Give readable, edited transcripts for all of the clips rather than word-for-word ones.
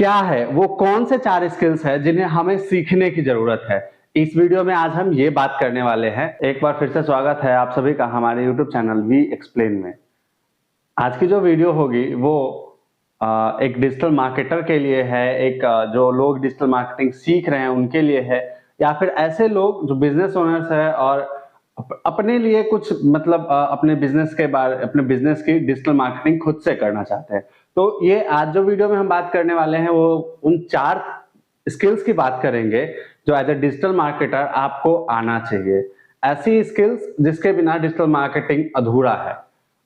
क्या है वो कौन से 4 स्किल्स है जिन्हें हमें सीखने की जरूरत है। इस वीडियो में आज हम ये बात करने वाले हैं। एक बार फिर से स्वागत है आप सभी का हमारे यूट्यूब चैनल वी एक्सप्लेन में। आज की जो वीडियो होगी वो एक डिजिटल मार्केटर के लिए है, एक जो लोग डिजिटल मार्केटिंग सीख रहे हैं उनके लिए है, या फिर ऐसे लोग जो बिजनेस ओनर्स है और अपने लिए कुछ मतलब अपने बिजनेस की डिजिटल मार्केटिंग खुद से करना चाहते हैं। तो ये आज जो वीडियो में हम बात करने वाले हैं वो उन 4 स्किल्स की बात करेंगे जो एज ए डिजिटल मार्केटर आपको आना चाहिए। ऐसी स्किल्स जिसके बिना डिजिटल मार्केटिंग अधूरा है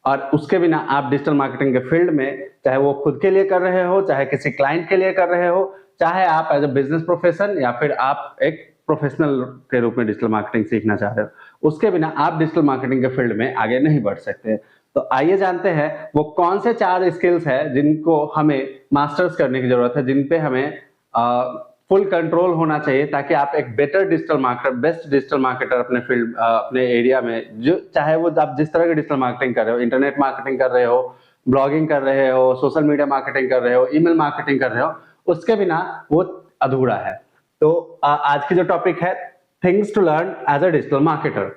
और उसके बिना आप डिजिटल मार्केटिंग के फील्ड में, चाहे वो खुद के लिए कर रहे हो, चाहे किसी क्लाइंट के लिए कर रहे हो, चाहे आप एज ए बिजनेस प्रोफेशन या फिर आप एक प्रोफेशनल के रूप में डिजिटल मार्केटिंग सीखना चाह रहे हो, उसके बिना आप डिजिटल मार्केटिंग के फील्ड में आगे नहीं बढ़ सकते। तो आइए जानते हैं वो कौन से 4 स्किल्स है जिनको हमें मास्टर्स करने की जरूरत है, जिन पे हमें फुल कंट्रोल होना चाहिए ताकि आप एक better digital marketer, best digital marketer अपने फील्ड, अपने एरिया में, जो चाहे वो आप जिस तरह की डिजिटल मार्केटिंग कर रहे हो, इंटरनेट मार्केटिंग कर रहे हो, ब्लॉगिंग कर रहे हो, सोशल मीडिया मार्केटिंग कर रहे हो, ईमेल मार्केटिंग कर रहे हो, उसके बिना वो अधूरा है। तो आज की जो टॉपिक है things to learn as a digital marketer.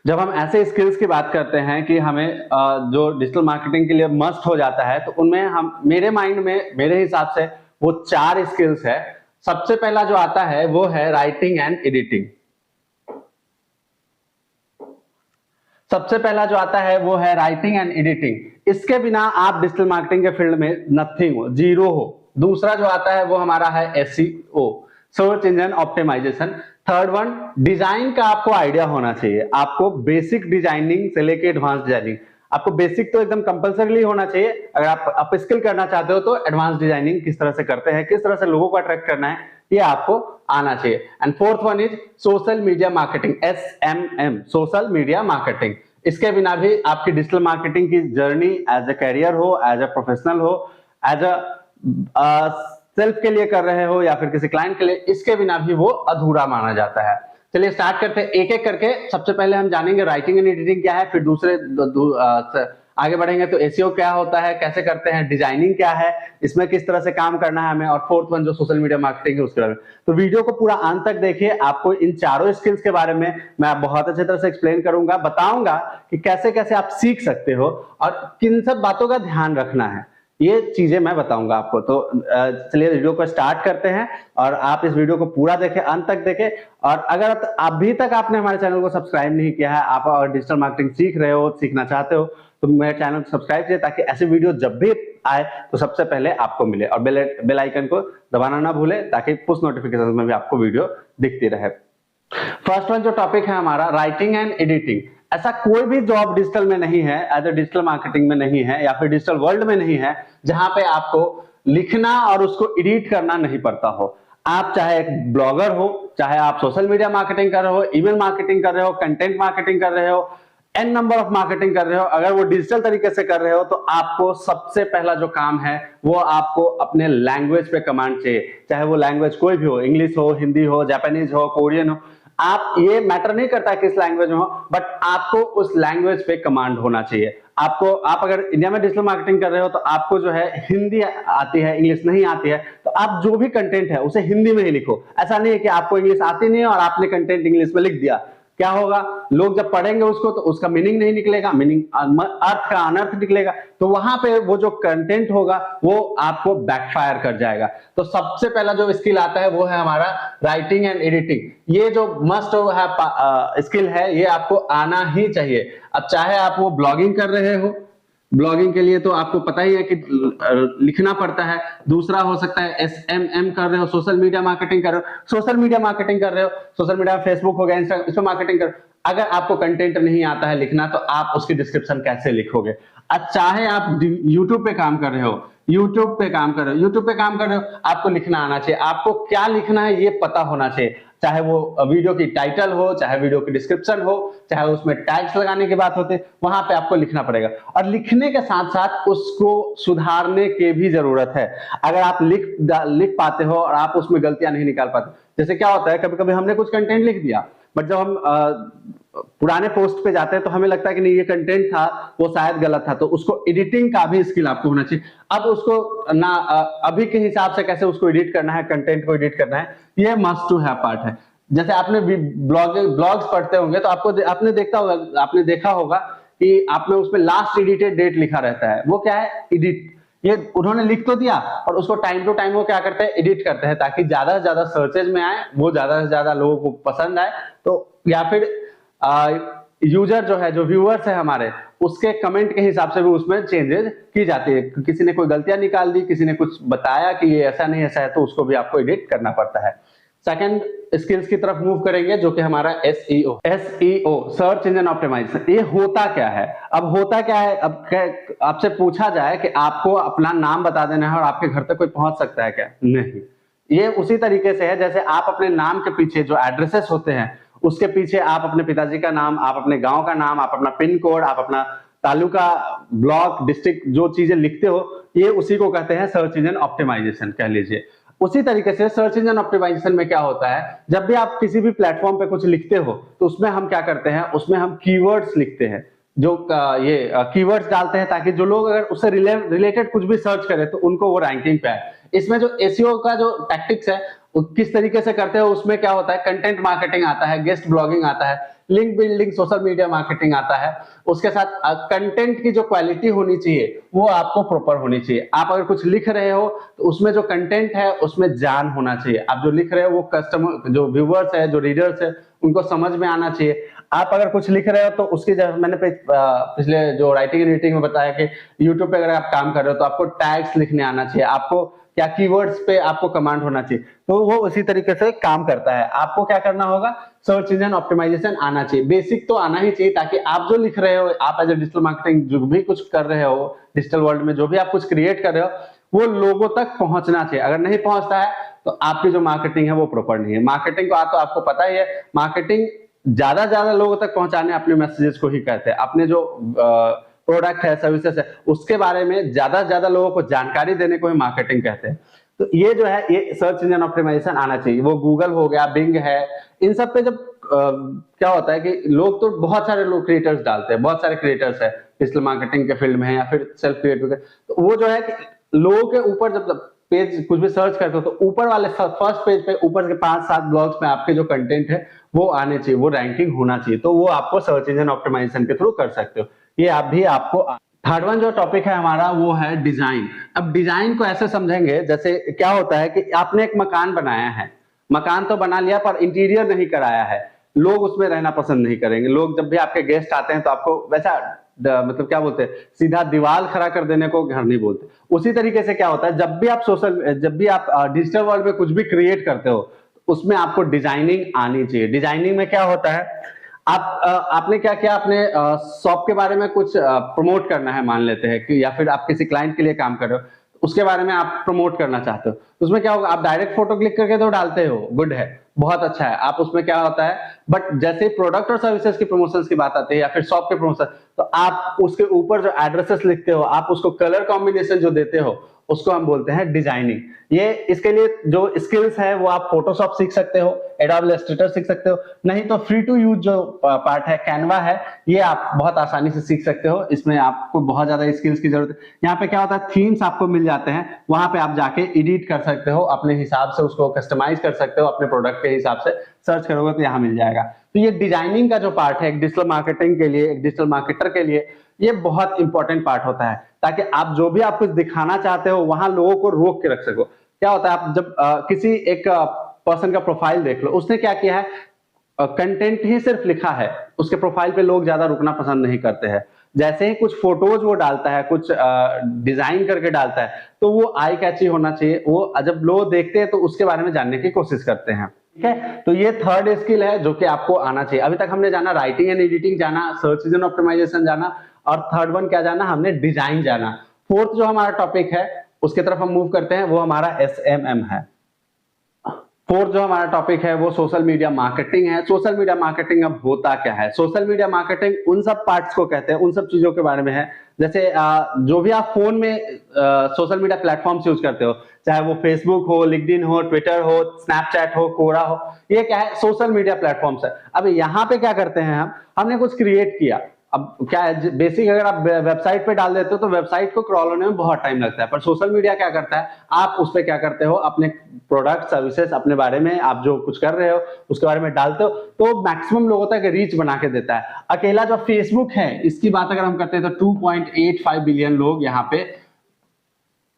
जब हम ऐसे स्किल्स की बात करते हैं कि हमें जो डिजिटल मार्केटिंग के लिए मस्ट हो जाता है, तो उनमें हम मेरे माइंड में, मेरे हिसाब से वो 4 स्किल्स है। सबसे पहला जो आता है वो है राइटिंग एंड एडिटिंग। सबसे पहला जो आता है वो है राइटिंग एंड एडिटिंग। इसके बिना आप डिजिटल मार्केटिंग के फील्ड में नथिंग हो, जीरो हो। दूसरा जो आता है वो हमारा है SEO, search engine optimization. Third one, design का आपको आइडिया होना चाहिए। आपको बेसिक डिजाइनिंग से लेके एडवांस डिजाइनिंग, आपको बेसिक तो एकदम कंपलसरी होना चाहिए। अगर आप अपस्किल करना चाहते हो तो एडवांस डिजाइनिंग किस तरह से करते हैं, किस तरह से लोगों को अट्रैक्ट करना है, ये आपको आना चाहिए। And fourth one is social media marketing, SMM, social media marketing. इसके बिना भी आपकी डिजिटल मार्केटिंग की जर्नी एज ए कैरियर हो, एज ए प्रोफेशनल हो, एज अ सेल्फ के लिए कर रहे हो या फिर किसी क्लाइंट के लिए, इसके बिना भी वो अधूरा माना जाता है। चलिए स्टार्ट करते हैं एक एक करके। सबसे पहले हम जानेंगे राइटिंग एंड एडिटिंग क्या है, फिर दूसरे आगे बढ़ेंगे तो एसईओ क्या होता है, कैसे करते हैं, डिजाइनिंग क्या है, इसमें किस तरह से काम करना है हमें, और फोर्थ वन जो सोशल मीडिया मार्केटिंग है उसके बारे में। तो वीडियो को पूरा अंत तक देखिए। आपको इन चारों स्किल्स के बारे में मैं बहुत अच्छी तरह से एक्सप्लेन करूंगा, बताऊंगा कि कैसे कैसे आप सीख सकते हो और किन सब बातों का ध्यान रखना है, ये चीजें मैं बताऊंगा आपको। तो चलिए वीडियो को स्टार्ट करते हैं और आप इस वीडियो को पूरा देखें, अंत तक देखें। और अगर अभी तक आपने हमारे चैनल को सब्सक्राइब नहीं किया है, आप और डिजिटल मार्केटिंग सीख रहे हो, सीखना चाहते हो, तो मेरे चैनल को सब्सक्राइब कीजिए ताकि ऐसे वीडियो जब भी आए तो सबसे पहले आपको मिले, और बेल आइकन को दबाना ना भूले ताकि पुश नोटिफिकेशन में भी आपको वीडियो दिखती रहे। फर्स्ट वन जो टॉपिक है हमारा, राइटिंग एंड एडिटिंग। ऐसा कोई भी जॉब डिजिटल में नहीं है, एज ए डिजिटल मार्केटिंग में नहीं है, या फिर डिजिटल वर्ल्ड में नहीं है, जहां पे आपको लिखना और उसको एडिट करना नहीं पड़ता हो। आप चाहे एक ब्लॉगर हो, चाहे आप सोशल मीडिया मार्केटिंग कर रहे हो, ईमेल मार्केटिंग कर रहे हो, कंटेंट मार्केटिंग कर रहे हो, एन नंबर ऑफ मार्केटिंग कर रहे हो, अगर वो डिजिटल तरीके से कर रहे हो तो आपको सबसे पहला जो काम है वो आपको अपने लैंग्वेज पे कमांड चाहिए। चाहे वो लैंग्वेज कोई भी हो, इंग्लिश हो, हिंदी हो, जापानीज हो, कोरियन हो, आप, ये मैटर नहीं करता किस लैंग्वेज में हो, बट आपको उस लैंग्वेज पे कमांड होना चाहिए। आप अगर इंडिया में डिजिटल मार्केटिंग कर रहे हो तो आपको जो है हिंदी आती है, इंग्लिश नहीं आती है, तो आप जो भी कंटेंट है उसे हिंदी में ही लिखो। ऐसा नहीं है कि आपको इंग्लिश आती नहीं है और आपने कंटेंट इंग्लिश में लिख दिया। क्या होगा, लोग जब पढ़ेंगे उसको तो उसका मीनिंग नहीं निकलेगा, अर्थ का अनर्थ निकलेगा, तो वहां पे वो जो कंटेंट होगा वो आपको बैकफायर कर जाएगा। तो सबसे पहला जो स्किल आता है वो है हमारा राइटिंग एंड एडिटिंग। ये जो मस्ट है स्किल है, ये आपको आना ही चाहिए। अब चाहे आप वो ब्लॉगिंग कर रहे हो, ब्लॉगिंग के लिए तो आपको पता ही है कि लिखना पड़ता है। दूसरा हो सकता है SMM कर रहे हो, सोशल मीडिया मार्केटिंग कर रहे हो, सोशल मीडिया फेसबुक हो गया, इंस्टाग्राम, इस पर मार्केटिंग कर। अगर आपको कंटेंट नहीं आता है लिखना तो आप उसकी डिस्क्रिप्शन कैसे लिखोगे। चाहे आप यूट्यूब पे काम कर रहे हो, यूट्यूब पे काम कर रहे हो, आपको लिखना आना चाहिए। आपको क्या लिखना है ये पता होना चाहिए, चाहे वो वीडियो की टाइटल हो, चाहे वीडियो की डिस्क्रिप्शन हो, चाहे उसमें टैग्स लगाने की बात होती है, वहां पे आपको लिखना पड़ेगा। और लिखने के साथ साथ उसको सुधारने की भी जरूरत है। अगर आप लिख पाते हो और आप उसमें गलतियां नहीं निकाल पाते, जैसे क्या होता है, कभी कभी हमने कुछ कंटेंट लिख दिया, बट जब हम पुराने पोस्ट पे जाते हैं तो हमें लगता है कि नहीं ये कंटेंट था वो शायद गलत था, तो उसको एडिटिंग का भी स्किल आपको होना चाहिए। अब उसको ना अभी के हिसाब से कैसे उसको एडिट करना है, कंटेंट को एडिट करना है, ये मस्ट टू हैव पार्ट है। जैसे आपने ब्लॉग्स पढ़ते होंगे तो आपने देखा होगा कि आपने उसमें लास्ट एडिटेड डेट लिखा रहता है, वो क्या है, एडिट। ये उन्होंने लिख तो दिया और उसको टाइम टू टाइम वो क्या करते हैं, एडिट करते हैं, ताकि ज्यादा से ज्यादा सर्चेज में आए, वो ज्यादा से ज्यादा लोगों को पसंद आए। तो या फिर यूजर जो है, जो व्यूअर्स है हमारे, उसके कमेंट के हिसाब से भी उसमें चेंजेस की जाती है। किसी ने कोई गलतियां निकाल दी, किसी ने कुछ बताया कि ये ऐसा नहीं ऐसा है, तो उसको भी आपको एडिट करना पड़ता है। सेकंड स्किल्स की तरफ मूव करेंगे, जो कि हमारा एसईओ, सर्च इंजन ऑप्टिमाइजेशन। ये होता क्या है? अब होता क्या है, अब आपसे पूछा जाए कि आपको अपना नाम बता देना है और आपके घर तक कोई पहुंच सकता है क्या? नहीं। ये उसी तरीके से है जैसे आप अपने नाम के पीछे जो एड्रेसेस होते हैं, उसके पीछे आप अपने पिताजी का नाम, आप अपने गांव का नाम, आप अपना पिन कोड, आप अपना तालुका, ब्लॉक, डिस्ट्रिक्ट, जो चीजें लिखते हो, ये उसी को कहते हैं सर्च इंजन ऑप्टिमाइजेशन, कह लीजिए। उसी तरीके से सर्च इंजन ऑप्टिमाइजेशन में क्या होता है, जब भी आप किसी भी प्लेटफॉर्म पे कुछ लिखते हो तो उसमें हम क्या करते हैं, उसमें हम कीवर्ड्स लिखते हैं, जो ये कीवर्ड्स डालते हैं, ताकि जो लोग अगर उससे रिलेटेड कुछ भी सर्च करें तो उनको वो रैंकिंग पे आए। इसमें जो एसईओ का जो टैक्टिक्स है वो किस तरीके से करते हो, उसमें क्या होता है, कंटेंट मार्केटिंग आता है, गेस्ट ब्लॉगिंग आता है, link building, social media marketing आता है। उसके साथ कंटेंट की जो क्वालिटी होनी चाहिए वो आपको प्रॉपर होनी चाहिए। आप अगर कुछ लिख रहे हो तो उसमें जो कंटेंट है उसमें जान होना चाहिए। आप जो लिख रहे हो वो कस्टमर, जो व्यूअर्स है, जो रीडर्स है, उनको समझ में आना चाहिए। आप अगर कुछ लिख रहे हो तो उसकी, जब मैंने पिछले जो राइटिंग एंड एडिटिंग में बताया कि यूट्यूब पे अगर आप काम कर रहे हो तो आपको टैग्स लिखने आना चाहिए, आपको क्या कीवर्ड्स पे आपको कमांड होना चाहिए, तो वो उसी तरीके से काम करता है। आपको क्या करना होगा, सर्च इंजन ऑप्टिमाइजेशन आना चाहिए, बेसिक तो आना ही चाहिए, ताकि आप जो लिख रहे हो, आप एज ए डिजिटल मार्केटिंग जो भी कुछ कर रहे हो, डिजिटल वर्ल्ड में जो भी आप कुछ क्रिएट कर रहे हो, वो लोगों तक पहुंचना चाहिए। अगर नहीं पहुंचता है तो आपकी जो मार्केटिंग है वो प्रॉपर नहीं है। मार्केटिंग को तो आपको पता ही है, मार्केटिंग ज्यादा लोगों तक पहुंचाने अपने मैसेजेस को ही कहते हैं। अपने जो प्रोडक्ट है, सर्विसेज है, उसके बारे में ज्यादा लोगों को जानकारी देने को ही मार्केटिंग कहते हैं। तो ये जो है, ये सर्च इंजन ऑप्टिमाइजेशन आना चाहिए। वो गूगल हो गया, बिंग है, इन सब पे जब क्या होता है कि लोग, तो बहुत सारे लोग क्रिएटर्स डालते हैं, बहुत सारे क्रिएटर्स है डिजिटल मार्केटिंग के फील्ड में है या फिर सेल्फ क्रिएटिव, तो वो जो है कि लोगों के ऊपर जब पेज कुछ भी सर्च करते हो तो ऊपर वाले फर्स्ट पेज पे ऊपर के 5-7 ब्लॉग्स में आपके जो कंटेंट है वो आने चाहिए, वो रैंकिंग होना चाहिए। तो वो आपको सर्च इंजन ऑप्टिमाइजेशन के थ्रू कर सकते हो। ये आप भी आपको। थर्ड वन जो टॉपिक है हमारा वो है डिजाइन। अब डिजाइन को ऐसे समझेंगे, जैसे क्या होता है कि आपने एक मकान बनाया है, मकान तो बना लिया पर इंटीरियर नहीं कराया है, लोग उसमें रहना पसंद नहीं करेंगे। लोग जब भी आपके गेस्ट आते हैं तो आपको वैसा मतलब क्या बोलते हैं, सीधा दीवार खड़ा कर देने को घर नहीं बोलते। उसी तरीके से क्या होता है, जब भी आप डिजिटल वर्ल्ड में कुछ भी क्रिएट करते हो उसमें आपको डिजाइनिंग आनी चाहिए। डिजाइनिंग में क्या होता है, आपने क्या किया, आपने शॉप के बारे में कुछ प्रमोट करना है, मान लेते हैं कि, या फिर आप किसी क्लाइंट के लिए काम कर रहे हो, उसके बारे में आप प्रमोट करना चाहते हो, तो उसमें क्या होगा, आप डायरेक्ट फोटो क्लिक करके तो डालते हो, गुड है, बहुत अच्छा है। आप उसमें क्या होता है, बट जैसे प्रोडक्ट और सर्विसेज की प्रमोशंस की बात आती है या फिर शॉप के प्रमोशन, तो आप उसके ऊपर जो एड्रेसेस लिखते हो, आप उसको कलर कॉम्बिनेशन जो देते हो, उसको हम बोलते हैं डिजाइनिंग। ये इसके लिए जो स्किल्स है वो आप फोटोशॉप सीख सकते हो, एडोब इलस्ट्रेटर सीख सकते हो, नहीं तो फ्री टू यूज जो पार्ट है कैनवा है, ये आप बहुत आसानी से सीख सकते हो। इसमें आपको बहुत ज्यादा स्किल्स की जरूरत है। यहाँ पे क्या होता है, थीम्स आपको मिल जाते हैं, वहां पे आप जाके एडिट कर सकते हो, अपने हिसाब से उसको कस्टमाइज कर सकते हो, अपने प्रोडक्ट के हिसाब से सर्च करोगे तो यहाँ मिल जाएगा। तो ये डिजाइनिंग का जो पार्ट है एक डिजिटल मार्केटिंग के लिए, एक डिजिटल मार्केटर के लिए, ये बहुत इंपॉर्टेंट पार्ट होता है, ताकि आप जो भी आप कुछ दिखाना चाहते हो वहां लोगों को रोक के रख सको। क्या होता है, आप जब किसी एक पर्सन का प्रोफाइल देख लो, उसने क्या किया है, कंटेंट ही सिर्फ लिखा है, उसके प्रोफाइल पे लोग ज्यादा रुकना पसंद नहीं करते हैं। जैसे ही कुछ फोटोज वो डालता है, कुछ डिजाइन करके डालता है, तो वो आई कैची होना चाहिए, वो जब लोग देखते हैं तो उसके बारे में जानने की कोशिश करते हैं। ठीक है, तो ये थर्ड स्किल है जो कि आपको आना चाहिए। अभी तक हमने जाना राइटिंग एंड एडिटिंग, जाना सर्च इंजन ऑप्टिमाइजेशन जाना, और थर्ड वन क्या जाना, हमने डिजाइन जाना। फोर्थ जो हमारा टॉपिक है उसके तरफ हम मूव करते हैं, वो हमारा SMM है। फोर्थ जो हमारा टॉपिक है वो सोशल मीडिया मार्केटिंग है। सोशल मीडिया मार्केटिंग अब होता क्या है? सोशल मीडिया मार्केटिंग उन सब पार्ट्स को कहते हैं, उन सब चीजों के बारे में है, जैसे जो भी आप फोन में सोशल मीडिया प्लेटफॉर्म्स यूज करते हो, चाहे वो फेसबुक हो, लिंक्डइन हो, ट्विटर हो, स्नैपचैट हो, कोरा हो, ये क्या है? सोशल मीडिया प्लेटफॉर्म्स है। अब यहाँ पे क्या करते हैं हमने कुछ क्रिएट किया। अब क्या है, बेसिक अगर आप वेबसाइट पे डाल देते हो तो वेबसाइट को क्रॉल होने में बहुत टाइम लगता है, पर सोशल मीडिया क्या करता है, आप उस पर क्या करते हो, अपने प्रोडक्ट सर्विसेज, अपने बारे में आप जो कुछ कर रहे हो उसके बारे में डालते हो, तो मैक्सिमम लोगों तक रीच बना के देता है। अकेला जो फेसबुक है, इसकी बात अगर हम करते हैं तो 2.85 बिलियन लोग यहाँ पे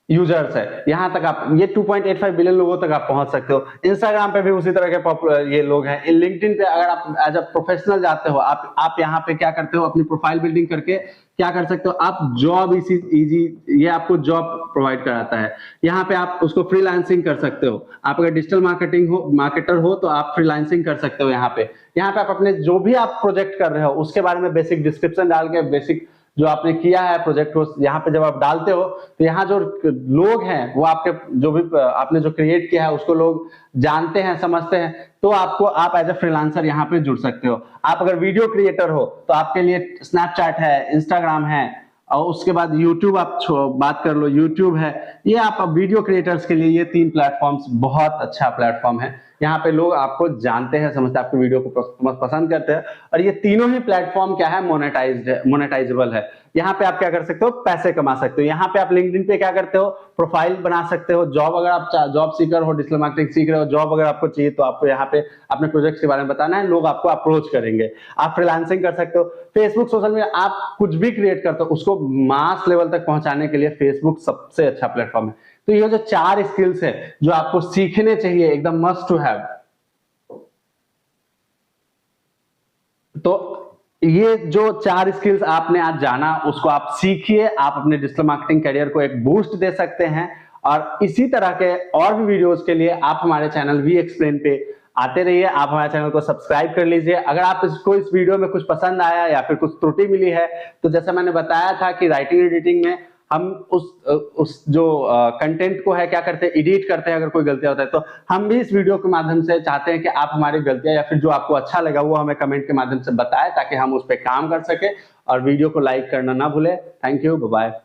यूजर्स है। यहां तक आप ये 2.85 बिलियन लोगों तक आप पहुंच सकते हो। इंस्टाग्राम पे भी उसी तरह के पॉपुलर ये लोग हैं। लिंक्डइन पे अगर आप एज अ प्रोफेशनल जाते हो, आप यहाँ पे क्या करते हो, अपनी प्रोफाइल बिल्डिंग करके क्या कर सकते हो, आप जॉब इजी, ये आपको जॉब प्रोवाइड कराता है। यहाँ पे आप उसको फ्रीलांसिंग कर सकते हो। आप अगर डिजिटल मार्केटर हो तो आप फ्रीलांसिंग कर सकते हो। यहाँ पे आप अपने जो भी आप प्रोजेक्ट कर रहे हो उसके बारे में बेसिक डिस्क्रिप्शन डाल के, बेसिक जो आपने किया है प्रोजेक्ट को यहाँ पे जब आप डालते हो तो यहाँ जो लोग हैं वो आपके जो भी आपने जो क्रिएट किया है उसको लोग जानते हैं, समझते हैं, तो आप एज ए फ्रीलांसर यहाँ पे जुड़ सकते हो। आप अगर वीडियो क्रिएटर हो तो आपके लिए स्नैपचैट है, इंस्टाग्राम है, और उसके बाद यूट्यूब आप बात कर लो, यूट्यूब है। ये आप वीडियो क्रिएटर्स के लिए ये 3 प्लेटफॉर्म्स बहुत अच्छा प्लेटफॉर्म है। यहाँ पे लोग आपको जानते हैं, समझते हैं, आपकी वीडियो को पसंद करते हैं, और ये तीनों ही प्लेटफॉर्म क्या है, मोनेटाइजेबल है। यहाँ पे आप क्या कर सकते हो, पैसे कमा सकते हो। यहाँ पे आप लिंक्डइन पे क्या करते हो, प्रोफाइल बना सकते हो। जॉब अगर आप जॉब सीकर हो, डिजिटल मार्केटिंग सीख रहे हो, जॉब अगर आपको चाहिए तो आपको यहाँ पे अपने प्रोजेक्ट्स के बारे में बताना है, लोग आपको अप्रोच करेंगे। आप फ्रीलांसिंग कर सकते हो। फेसबुक सोशल मीडिया, आप कुछ भी क्रिएट करते हो उसको मास लेवल तक पहुंचाने के लिए फेसबुक सबसे अच्छा प्लेटफॉर्म है। तो ये जो 4 स्किल्स है जो आपको सीखने चाहिए, एकदम मस्ट टू हैव। तो ये जो 4 स्किल्स आपने आज जाना उसको आप सीखिए, आप अपने डिजिटल मार्केटिंग करियर को एक बूस्ट दे सकते हैं। और इसी तरह के और भी वीडियोस के लिए आप हमारे चैनल वी एक्सप्लेन पे आते रहिए। आप हमारे चैनल को सब्सक्राइब कर लीजिए। अगर आप इसको इस वीडियो में कुछ पसंद आया या फिर कुछ त्रुटि मिली है तो जैसे मैंने बताया था कि राइटिंग एडिटिंग में हम उस जो कंटेंट को है क्या करते हैं, एडिट करते हैं। अगर कोई गलतियां होता है तो हम भी इस वीडियो के माध्यम से चाहते हैं कि आप हमारी गलतियां या फिर जो आपको अच्छा लगा वो हमें कमेंट के माध्यम से बताएं, ताकि हम उस पर काम कर सके। और वीडियो को लाइक करना ना भूले। Thank you, bye bye.